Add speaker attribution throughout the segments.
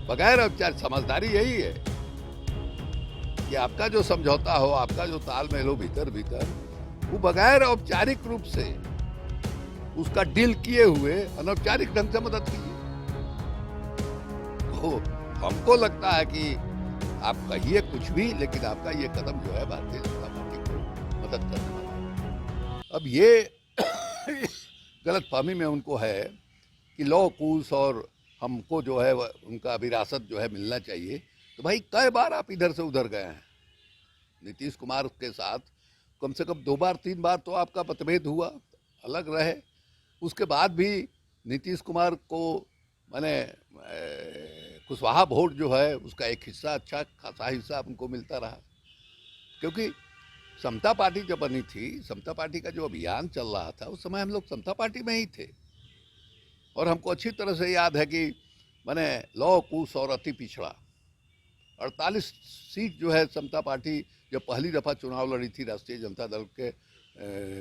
Speaker 1: बगैर औपचारिक समझदारी यही है कि आपका जो समझौता हो, आपका जो तालमेल हो भीतर भीतर, वो बगैर औपचारिक रूप से उसका डील किए हुए अनौपचारिक ढंग से मदद कीजिए। तो हमको लगता है कि आप कहिए कुछ भी, लेकिन आपका ये कदम जो है भारतीय जनता पार्टी को मदद करने वाला है। अब ये गलतफहमी में उनको है कि लॉ कूस और हमको जो है उनका विरासत जो है मिलना चाहिए। तो भाई कई बार आप इधर से उधर गए हैं नीतीश कुमार के साथ, कम से कम 2 बार 3 बार तो आपका मतभेद हुआ, अलग रहे। उसके बाद भी नीतीश कुमार को माने कुशवाहा वोट जो है उसका एक हिस्सा, अच्छा खासा हिस्सा उनको मिलता रहा। क्योंकि समता पार्टी जब बनी थी, समता पार्टी का जो अभियान चल रहा था, उस समय हम लोग समता पार्टी में ही थे। और हमको अच्छी तरह से याद है कि मैंने लौ कुश और अति पिछड़ा 48 सीट जो है समता पार्टी जब पहली दफ़ा चुनाव लड़ी थी राष्ट्रीय जनता दल के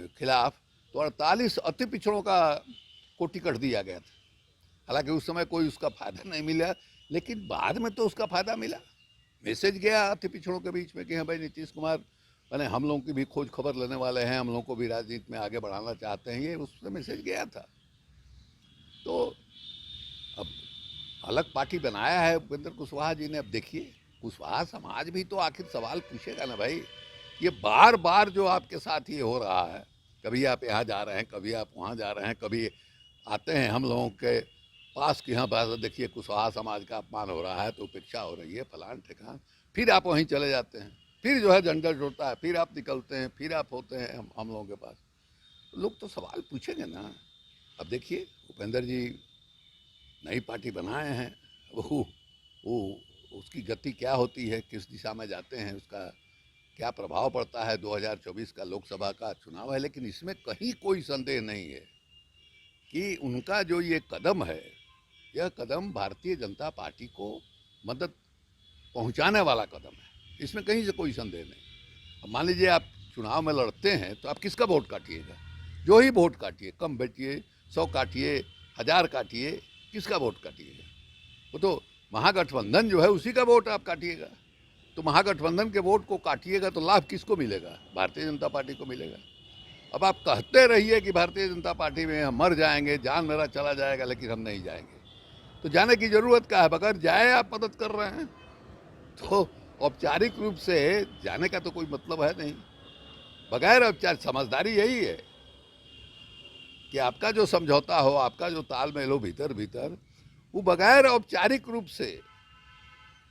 Speaker 1: खिलाफ, तो 48 अति पिछड़ों को टिकट दिया गया था। हालांकि उस समय कोई उसका फायदा नहीं मिला, लेकिन बाद में तो उसका फायदा मिला। मैसेज गया अति पिछड़ों के बीच में कि हाँ भाई नीतीश कुमार मैंने हम लोगों की भी खोज खबर लेने वाले हैं, हम लोगों को भी राजनीति में आगे बढ़ाना चाहते हैं, ये उससे मैसेज गया था। तो अब अलग पार्टी बनाया है उपेंद्र कुशवाहा जी ने। अब देखिए कुशवाहा समाज भी तो आखिर सवाल पूछेगा ना भाई। ये बार बार जो आपके साथ ये हो रहा है, कभी आप यहाँ जा रहे हैं, कभी आप वहाँ जा रहे हैं, कभी आते हैं हम लोगों के पास कि हाँ बस देखिए कुशवाहा समाज का अपमान हो रहा है तो उपेक्षा हो रही है फलान ठिकान, फिर आप वहीं चले जाते हैं, फिर जो है झंझट उठता है, फिर आप निकलते हैं, फिर आप होते हैं हम लोगों के पास। लोग तो सवाल पूछेंगे ना। अब देखिए उपेंद्र जी नई पार्टी बनाए हैं, वो उसकी गति क्या होती है, किस दिशा में जाते हैं, उसका क्या प्रभाव पड़ता है। 2024 का लोकसभा का चुनाव है, लेकिन इसमें कहीं कोई संदेह नहीं है कि उनका जो ये कदम है, यह कदम भारतीय जनता पार्टी को मदद पहुंचाने वाला कदम है, इसमें कहीं से कोई संदेह नहीं। अब मान लीजिए आप चुनाव में लड़ते हैं तो आप किसका वोट काटिएगा? जो ही वोट काटिए, कम बैठिए, 100 काटिए, 1000 काटिए, किसका वोट काटिएगा? वो तो महागठबंधन जो है उसी का वोट आप काटिएगा। तो महागठबंधन के वोट को काटिएगा तो लाभ किसको मिलेगा? भारतीय जनता पार्टी को मिलेगा। अब आप कहते रहिए कि भारतीय जनता पार्टी में हम मर जाएंगे, जान मेरा चला जाएगा, लेकिन हम नहीं जाएंगे। तो जाने की जरूरत क्या है? बगैर जाए आप मदद कर रहे हैं, तो औपचारिक रूप से जाने का तो कोई मतलब है नहीं। बगैर औपचारिक समझदारी यही है कि आपका जो समझौता हो, आपका जो तालमेल हो भीतर भीतर, वो बगैर औपचारिक रूप से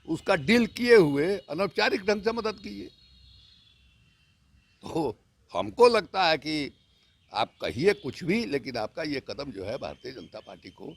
Speaker 1: उसका डील किए हुए अनौपचारिक ढंग से मदद कीजिए। तो हमको लगता है कि आप कहिए कुछ भी, लेकिन आपका ये कदम जो है भारतीय जनता पार्टी को